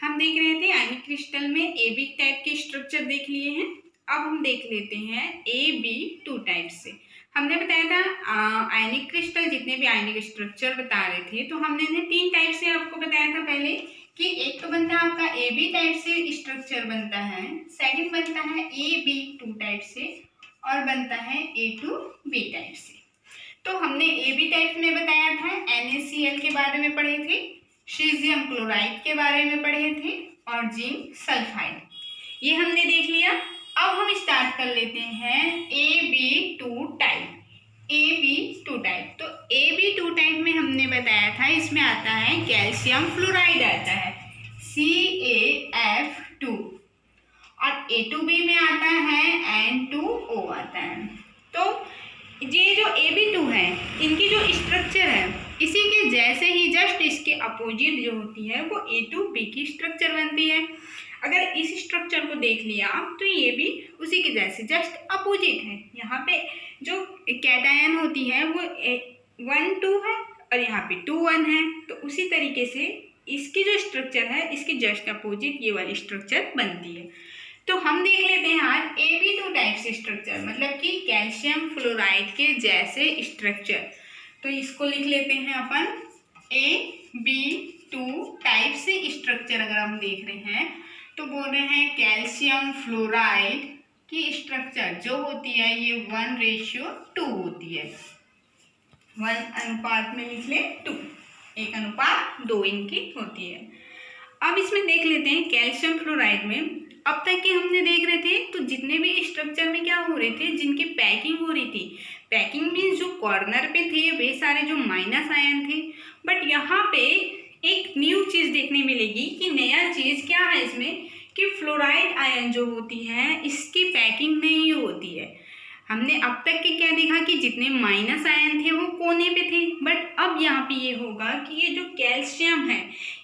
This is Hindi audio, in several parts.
हम देख रहे थे आयनिक क्रिस्टल में AB टाइप के स्ट्रक्चर देख लिए हैं। अब हम देख लेते हैं AB2 टाइप से। हमने बताया था आयनिक क्रिस्टल जितने भी आयनिक स्ट्रक्चर बता रहे थे तो हमने इन्हें 3 टाइप से आपको बताया था पहले कि एक तो बनता है आपका AB टाइप से स्ट्रक्चर बनता है, सेकंड बनता है AB2 टाइप से और बनता है A2B टाइप से। तो हमने AB टाइप में बताया था NaCl के बारे में पढ़े थे, सीजियम क्लोराइड के बारे में पढ़े थे और जिंक सल्फाइड, ये हमने देख लिया। अब हम स्टार्ट कर लेते हैं AB2 टाइप। AB2 टाइप, तो AB2 टाइप में हमने बताया था इसमें आता है कैल्शियम फ्लोराइड आता है CaF2 और A2B में आता है N2O आता है। तो ये जो AB2 है इनकी जो स्ट्रक्चर है इसी के जैसे ही जस्ट इसके अपोजिट जो होती है वो A2B की स्ट्रक्चर बनती है। अगर इस स्ट्रक्चर को देख लिया तो ये भी उसी के जैसे जस्ट अपोजिट है। यहाँ पे जो कैटायन होती है वो 1 2 है और यहाँ पे 2 1 है, तो उसी तरीके से इसकी जो स्ट्रक्चर है इसके जस्ट अपोजिट ये वाली स्ट्रक्चर बनती है। तो हम देख लेते हैं आज AB2 टाइप से स्ट्रक्चर, मतलब कि कैल्शियम फ्लोराइड के जैसे स्ट्रक्चर। तो इसको लिख लेते हैं अपन AB2 टाइप से स्ट्रक्चर। अगर हम देख रहे हैं तो बोल रहे हैं कैल्शियम फ्लोराइड की स्ट्रक्चर जो होती है ये 1:2 होती है। 1 अनुपात में लिख ले 2, 1 अनुपात 2 इनकी होती है। अब इसमें देख लेते हैं कैल्शियम फ्लोराइड में अब तक के हमने देख रहे थे तो जितने भी स्ट्रक्चर में क्या हो रहे थे, जिनकी पैकिंग हो रही थी, पैकिंग मीन्स जो कॉर्नर पे थे वे सारे जो माइनस आयन थे। बट यहाँ पे एक न्यू चीज़ देखने मिलेगी कि नया चीज़ क्या है इसमें कि फ्लोराइड आयन जो होती है इसकी पैकिंग नहीं होती है। हमने अब तक के क्या देखा कि जितने माइनस आयन थे वो कोने पे थे, बट अब यहाँ पे ये होगा कि ये जो कैल्शियम है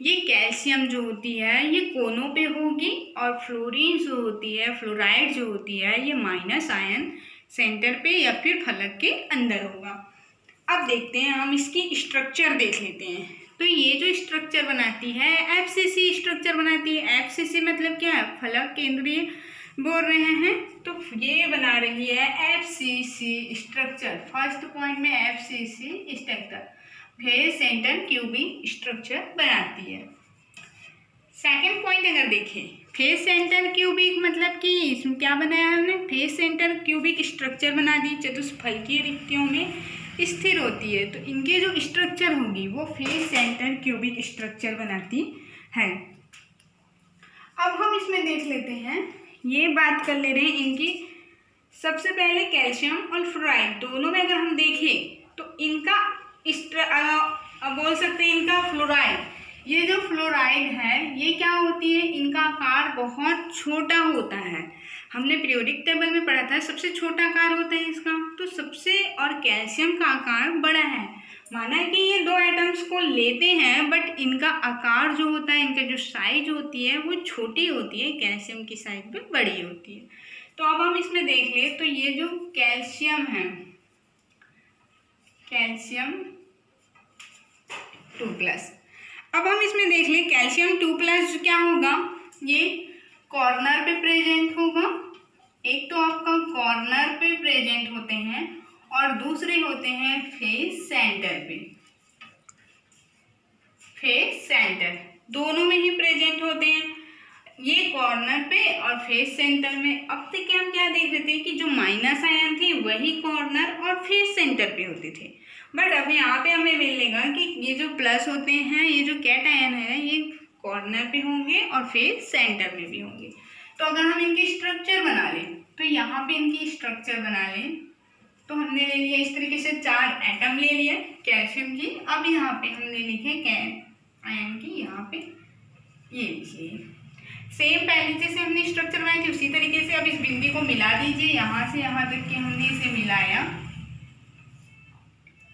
ये कैल्शियम जो होती है ये कोनों पे होगी और फ्लोरीन जो होती है, फ्लोराइड जो होती है ये माइनस आयन सेंटर पे या फिर फलक के अंदर होगा। अब देखते हैं हम इसकी स्ट्रक्चर देख लेते हैं। तो ये जो स्ट्रक्चर बनाती है FCC स्ट्रक्चर बनाती है। FCC मतलब क्या है, फलक केंद्रीय बोल रहे हैं, तो ये बना रही है FCC स्ट्रक्चर। फर्स्ट पॉइंट में FCC structure phase centre cubic structure बनाती है। सेकंड पॉइंट अगर देखें फेज सेंटर क्यूबिक मतलब कि इसमें क्या बनाया है हमने, फेज सेंटर क्यूबिक स्ट्रक्चर बना दी, चतुष्फलकीय रिक्तियों में स्थिर होती है। तो इनके जो स्ट्रक्चर होगी वो फेज सेंटर क्यूबिक स्ट्रक्चर बनाती है। अब हम इसमें देख लेते हैं, ये बात कर ले रहे हैं इनकी। सबसे पहले कैल्शियम और फ्लोराइड दोनों में अगर हम देखें तो इनका बोल सकते हैं इनका फ्लोराइड, ये जो फ्लोराइड है ये क्या होती है, इनका आकार बहुत छोटा होता है। हमने पीरियोडिक टेबल में पढ़ा था सबसे छोटा आकार होता है इसका, तो सबसे और कैल्शियम का आकार बड़ा है। माना है कि ये 2 एटम्स को लेते हैं बट इनका आकार जो होता है, इनका जो साइज होती है वो छोटी होती है, कैल्शियम की साइज भी बड़ी होती है। तो अब हम इसमें देख ले तो ये जो कैल्शियम है, कैल्शियम 2+, अब हम इसमें देख ले कैल्शियम 2+ क्या होगा, ये कॉर्नर पे प्रेजेंट होगा। एक तो आपका कॉर्नर पे प्रेजेंट होते हैं और दूसरे होते हैं फेज सेंटर पे। फेज सेंटर दोनों में ही प्रेजेंट होते हैं, ये कॉर्नर पे और फेज सेंटर में। अब तक हम क्या देख रहे थे कि जो माइनस आयन थे वही कॉर्नर और फेज सेंटर पे होते थे, बट अब यहाँ पे हमें मिलेगा कि ये जो प्लस होते हैं, ये जो कैटायन है ये कॉर्नर पे होंगे और फेज सेंटर में भी होंगे। तो अगर हम इनकी स्ट्रक्चर बना लें तो यहाँ पे इनकी स्ट्रक्चर बना लें तो हमने ले लिया इस तरीके से 4 एटम ले लिया कैल्शियम की। अब यहाँ पे हमने लिखे आयन की, यहाँ पे ये लिखिए सेम पहले जैसे हमने स्ट्रक्चर बनाई थी उसी तरीके से। अब इस बिंदी को मिला दीजिए, यहाँ से यहाँ तक के हमने इसे मिलाया,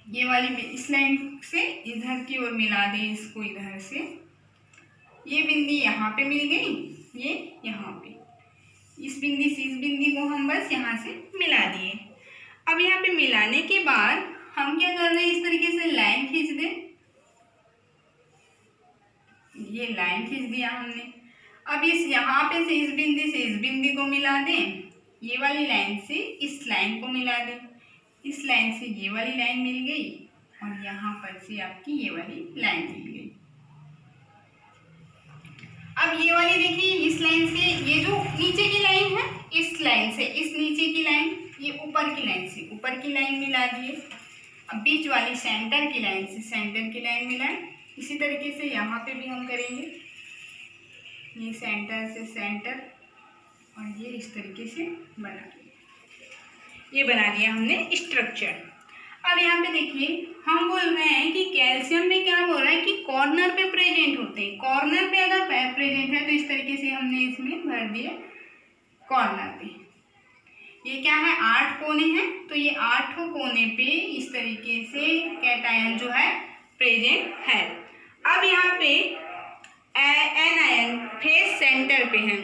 ये वाली इस लाइन से इधर की ओर मिला दी इसको, इधर से ये बिंदी यहाँ पे मिल गई, ये यहाँ पे इस बिंदी से इस बिंदी को हम बस यहाँ से मिला दिए। अब यहाँ पे मिलाने के बाद हम क्या कर रहे हैं, इस तरीके से लाइन खींच दें, ये लाइन खींच दिया हमने। अब इस यहाँ पे से इस बिंदु को मिला दें, ये वाली लाइन से इस लाइन को मिला दें, इस लाइन से ये वाली लाइन मिल गई और यहाँ पर से आपकी ये वाली लाइन मिल गई। अब ये वाली देखिए, इस लाइन से ये जो नीचे की लाइन है, इस लाइन से इस नीचे की लाइन, ये ऊपर की लाइन से ऊपर की लाइन मिला दिए। अब बीच वाली सेंटर की लाइन से सेंटर की लाइन मिलाएं। इसी तरीके से यहाँ पे भी हम करेंगे, ये सेंटर से सेंटर और ये इस तरीके से बना दिया। ये बना दिया हमने स्ट्रक्चर। अब यहाँ पे देखिए, हम बोल रहे हैं कि कैल्शियम में क्या बोल रहा है कि कॉर्नर पे प्रेजेंट होते हैं। कॉर्नर पे अगर प्रेजेंट है तो इस तरीके से हमने इसमें भर दिया कॉर्नर पे। ये क्या है, 8 कोने हैं, तो ये 8 कोने पे इस तरीके से कैटायन जो है प्रेजेंट है। अब यहाँ पे एनायन फेस सेंटर पे है,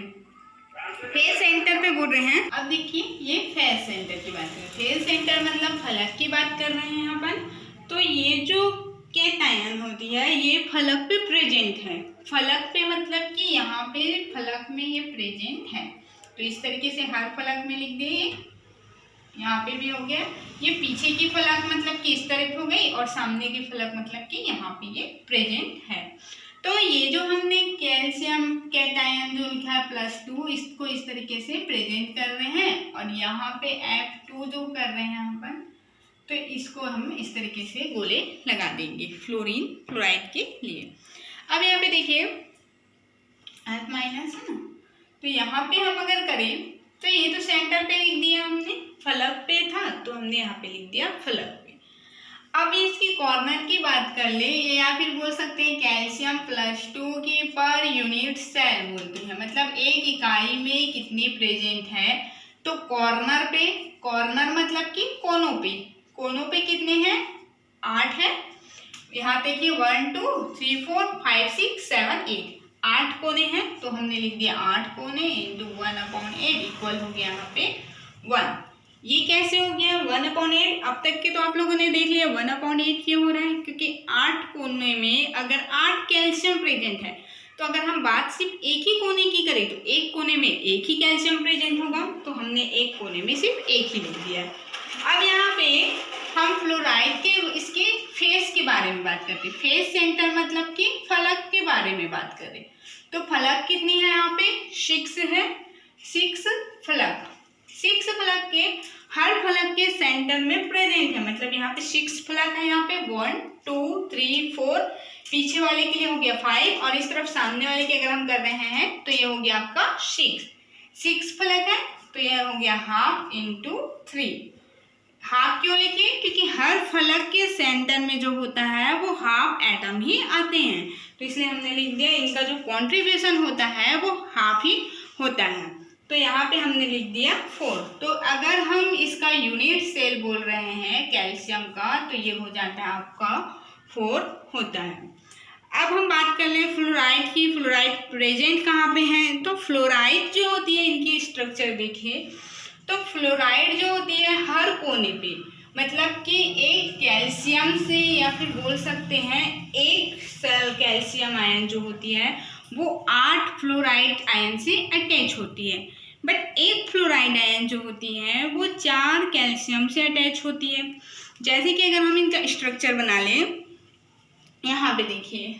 फेस सेंटर पे बोल रहे हैं। अब देखिए, ये फेस सेंटर की बात कर रहे हैं। फेस सेंटर मतलब फलक की बात कर रहे हैं अपन। तो ये जो कैटायन होती है ये फलक पे प्रेजेंट है। फलक पे मतलब कि यहाँ पे फलक में ये प्रेजेंट है। तो इस तरीके से हर फलक में लिख दिए। यहाँ पे भी हो गया। ये पीछे की फलक मतलब कि इस तरफ हो गई और सामने की फलक मतलब कि यहाँ पे ये प्रेजेंट है। तो ये जो हमने कैल्शियम कैटायन जो लिखा है +2, इसको इस तरीके से प्रेजेंट कर रहे हैं और यहाँ पे F2 जो कर रहे हैं अपन, तो इसको हम इस तरीके से गोले लगा देंगे फ्लोरीन फ्लोराइड के लिए। अब यहाँ पे देखिए F- है ना, तो यहाँ पे हम अगर करें तो ये तो सेंटर पे लिख दिया हमने, फलक पे था तो हमने यहाँ पे लिख दिया फलक पे। अब इसकी कॉर्नर की बात कर ले, या फिर बोल सकते हैं कैल्शियम +2 की पर यूनिट सेल बोलते हैं, मतलब एक इकाई में कितनी प्रेजेंट है। तो कॉर्नर पे, कॉर्नर मतलब कि कोनों पे, कोनों पे कितने हैं, 8 है। यहाँ देखिए 1 2 3 4 5 6 7 8, 8 कोने हैं, तो हमने लिख दिया 8 कोने इंटू 1/8 इक्वल हो गया यहाँ पे 1। ये कैसे हो गया 1/8? अब तक के तो आप लोगों ने देख लिया 1/8 क्यों हो रहा है, क्योंकि 8 कोने में अगर 8 कैल्शियम प्रेजेंट है, तो अगर हम बात सिर्फ एक ही कोने की करें तो एक कोने में एक ही कैल्शियम प्रेजेंट होगा, तो हमने एक कोने में सिर्फ एक ही लिख दिया। अब यहाँ पे हम फ्लोराइड के इसके फेस के बारे में बात करते हैं। फेस सेंटर मतलब कि फलक के बारे में बात करें तो फलक कितनी है, यहाँ पे 6 है, 6 फलक। 6 फलक के हर फलक के सेंटर में प्रेजेंट है, मतलब यहाँ पे 6 फलक है। यहाँ पे 1 2 3 4, पीछे वाले के लिए हो गया 5 और इस तरफ सामने वाले के अगर हम कर रहे हैं तो ये हो गया आपका 6 फलक है, तो ये हो गया हाफ इंटू 3। हाफ क्यों लिखे, क्योंकि हर फलक के सेंटर में जो होता है वो हाफ एटम ही आते हैं, तो इसलिए हमने लिख दिया इनका जो कंट्रीब्यूशन होता है वो हाफ ही होता है। तो यहाँ पे हमने लिख दिया 4। तो अगर हम इसका यूनिट सेल बोल रहे हैं कैल्शियम का, तो ये हो जाता है आपका 4 होता है। अब हम बात कर लें फ्लोराइड की। फ्लोराइड प्रेजेंट कहाँ पे हैं, तो फ्लोराइड जो होती है इनकी स्ट्रक्चर देखिए, तो फ्लोराइड जो होती है हर कोने पे, मतलब कि एक कैल्शियम से या फिर बोल सकते हैं एक सेल कैल्शियम आयन जो होती है वो 8 फ्लोराइड आयन से अटैच होती है, बट एक फ्लोराइड आयन जो होती है वो 4 कैल्शियम से अटैच होती है। जैसे कि अगर हम इनका स्ट्रक्चर बना लें, यहाँ पे देखिए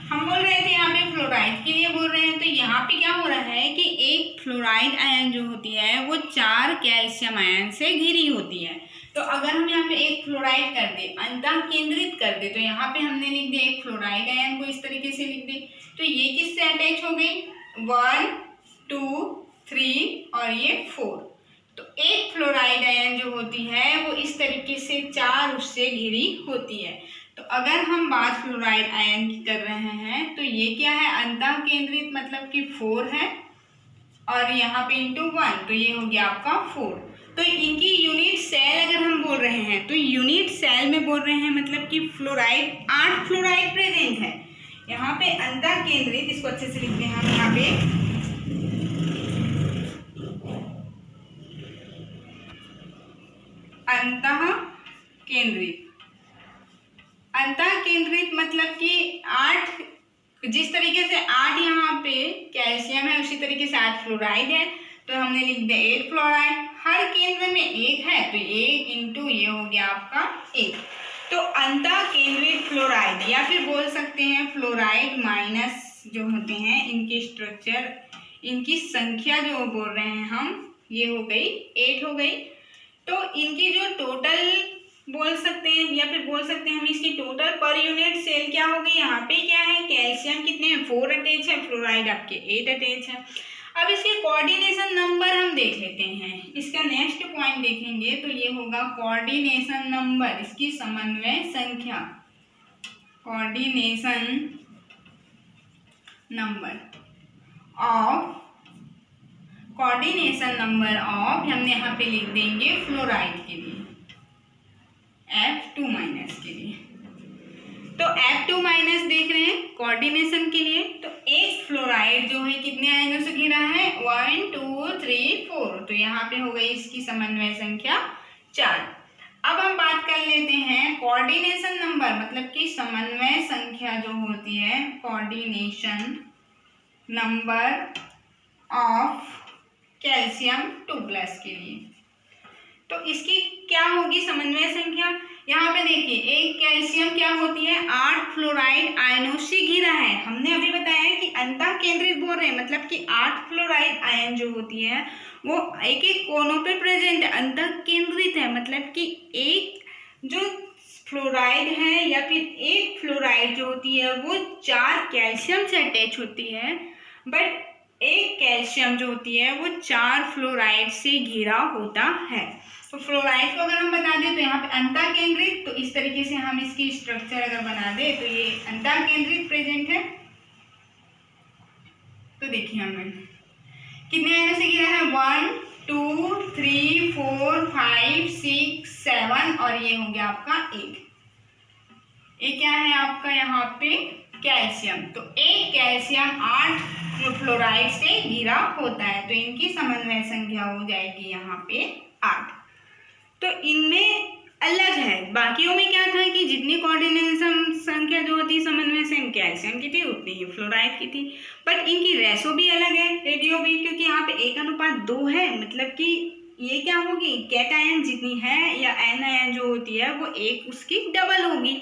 हम बोल रहे थे यहाँ पे फ्लोराइड के लिए बोल रहे हैं, तो यहाँ पे क्या हो रहा है कि एक फ्लोराइड आयन जो होती है वो 4 कैल्शियम आयन से घिरी होती है। तो अगर हम यहाँ पे एक फ्लोराइड कर दे, अंतः केंद्रित कर दे, तो यहाँ पे हमने लिख दिया एक फ्लोराइड आयन को इस तरीके से लिख दे, तो ये किससे अटैच हो गई 1 2 3 और ये 4। तो एक फ्लोराइड आयन जो होती है वो इस तरीके से 4 उससे घिरी होती है। तो अगर हम बात फ्लोराइड आयन की कर रहे हैं तो ये क्या है, अंतः केंद्रित मतलब कि 4 है और यहाँ पे इंटू 1, तो ये हो गया आपका 4। तो इनकी यूनिट सेल अगर हम बोल रहे हैं तो यूनिट सेल में बोल रहे हैं मतलब कि फ्लोराइड 8 फ्लोराइड प्रेजेंट है। यहाँ पे अंतः केंद्रित, इसको अच्छे से लिखते हैं हम यहाँ पे, अंतः केंद्रित। अंतः केंद्रित मतलब कि 8 जिस तरीके से 8 यहाँ पे कैल्शियम है उसी तरीके से 8 फ्लोराइड है, तो हमने लिख दिया 8 फ्लोराइड। हर केंद्र में 1 है तो 1 इंटू ये हो गया आपका 1। तो अंतः केंद्रित फ्लोराइड या फिर बोल सकते हैं फ्लोराइड माइनस जो होते हैं इनकी स्ट्रक्चर, इनकी संख्या जो बोल रहे हैं हम, ये हो गई 8 हो गई। तो इनकी जो टोटल बोल सकते हैं या फिर बोल सकते हैं हम इसकी टोटल पर यूनिट सेल क्या होगी। यहाँ पे क्या है, कैल्शियम कितने हैं 4 अटैच है, फ्लोराइड आपके 8 अटैच है। अब इसके कोऑर्डिनेशन नंबर हम देख लेते हैं। इसका नेक्स्ट पॉइंट देखेंगे तो ये होगा कोऑर्डिनेशन नंबर, इसकी समन्वय संख्या, coordination number of, coordination number of हमने यहाँ पे लिख देंगे फ्लोराइड के लिए F2 माइनस के लिए। तो F2 माइनस देख रहे हैं कोऑर्डिनेशन के लिए, तो एक फ्लोराइड जो है कितने आयनों से घिरा है 1 2 3 4, तो यहाँ पे हो गई इसकी समन्वय संख्या 4। अब हम बात कर लेते हैं कोऑर्डिनेशन नंबर मतलब कि समन्वय संख्या जो होती है, कोऑर्डिनेशन नंबर ऑफ कैल्शियम 2+ के लिए। तो इसकी क्या होगी समन्वय संख्या। यहाँ पे देखिए एक कैल्शियम क्या होती है 8 फ्लोराइड आयनों से घिरा है। हमने अभी बताया कि अंतः केंद्रित बोल रहे हैं, मतलब कि 8 फ्लोराइड आयन जो होती है वो एक एक कोनों पे प्रेजेंट है, अंतः केंद्रित है, मतलब कि एक जो फ्लोराइड है या फिर एक फ्लोराइड जो होती है वो 4 कैल्शियम से अटैच होती है, बट एक कैल्शियम जो होती है वो 4 फ्लोराइड से घिरा होता है। तो फ्लोराइड को अगर हम बता दें तो यहाँ पे अंतः केंद्रित, तो इस तरीके से हम इसकी स्ट्रक्चर अगर बना दें तो ये अंतः केंद्रित प्रेजेंट है। तो देखिए हमें कितने आयनों से घिरा है 1 2 3 4 5 6 7 और ये हो गया आपका 1। ये क्या है आपका यहाँ पे कैल्शियम। तो एक कैल्शियम 8 फ्लोराइड से घिरा होता है, तो इनकी समन्वय संख्या हो जाएगी यहाँ पे 8। तो इनमें अलग है, बाकियों में क्या था कि जितनी कोऑर्डिनेशन संख्या जो होती है समन्वय से कैल्शियम की थी उतनी ही फ्लोराइड की थी, बट इनकी रेशो भी अलग है, रेडियो भी, क्योंकि यहाँ पे 1:2 है, मतलब कि ये क्या होगी कैटायन जितनी है या एनायन जो होती है वो एक उसकी डबल होगी।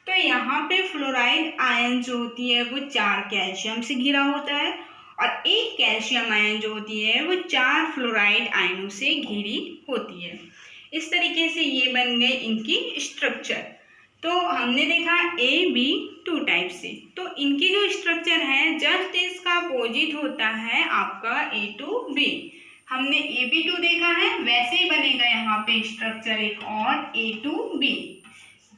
तो यहाँ पे फ्लोराइड आयन जो होती है वो 4 कैल्शियम से घिरा होता है और एक कैल्शियम आयन जो होती है वो 4 फ्लोराइड आयनों से घिरी होती है। इस तरीके से ये बन गए इनकी स्ट्रक्चर। तो हमने देखा AB2 टाइप से, तो इनकी जो स्ट्रक्चर है जस्ट इसका अपोजिट होता है आपका A2B। हमने AB2 देखा है, वैसे ही बनेगा यहाँ पे स्ट्रक्चर एक और A2B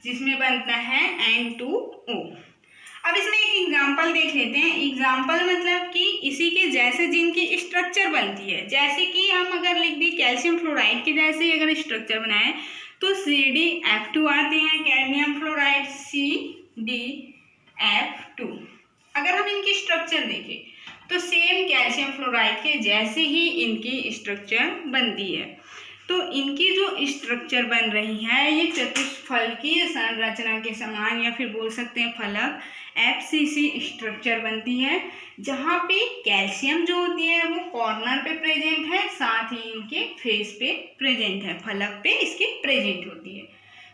जिसमें बनता है N2O। अब इसमें एक एग्जाम्पल देख लेते हैं। एग्जाम्पल मतलब कि इसी के जैसे जिनकी स्ट्रक्चर बनती है, जैसे कि हम अगर लिख दी कैल्शियम फ्लोराइड के जैसे अगर स्ट्रक्चर बनाए तो CdF2 आते हैं, कैडमियम फ्लोराइड CdF2। अगर हम इनकी स्ट्रक्चर देखें तो सेम कैल्शियम फ्लोराइड के जैसे ही इनकी स्ट्रक्चर बनती है। तो इनकी जो स्ट्रक्चर बन रही है ये चतुष्फलकीय संरचना के समान या फिर बोल सकते हैं फलक FCC स्ट्रक्चर बनती है, जहाँ पे कैल्शियम जो होती है वो कॉर्नर पे प्रेजेंट है, साथ ही इनके फेस पे प्रेजेंट है, फलक पे इसके प्रेजेंट होती है।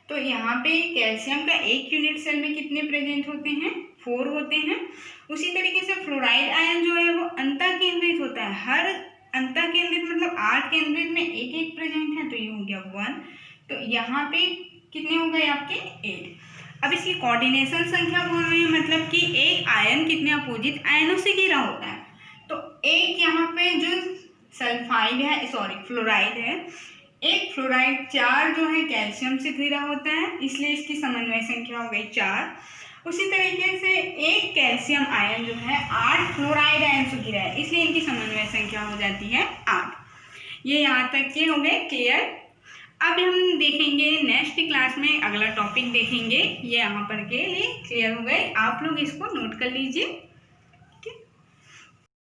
तो यहाँ पे कैल्शियम का एक यूनिट सेल में कितने प्रेजेंट होते हैं 4 होते हैं। उसी तरीके से फ्लोराइड आयन जो है वो अंतः केंद्रित होता है, हर अंतः केंद्रित मतलब 8 केंद्रित में एक एक प्रेजेंट है, तो ये हो गया 1। तो यहाँ पे कितने हो गए आपके 8। अब इसकी कोऑर्डिनेशन संख्या बोल रहे हैं, मतलब कि एक आयन कितने अपोजिट आयनों से घिरा होता है। तो एक यहाँ पे जो सल्फाइड है, सॉरी फ्लोराइड है, एक फ्लोराइड 4 जो है कैल्शियम से घिरा होता है, इसलिए इसकी समन्वय संख्या हो गई 4। उसी तरीके से एक कैल्शियम आयन जो है 8 फ्लोराइड आयन से घिरा है, इसलिए इनकी समन्वय संख्या हो जाती है 8। ये यहाँ तक के हो गए क्लियर। अब हम देखेंगे नेक्स्ट क्लास में अगला टॉपिक देखेंगे, ये यहाँ पर के लिए क्लियर हो गए। आप लोग इसको नोट कर लीजिए।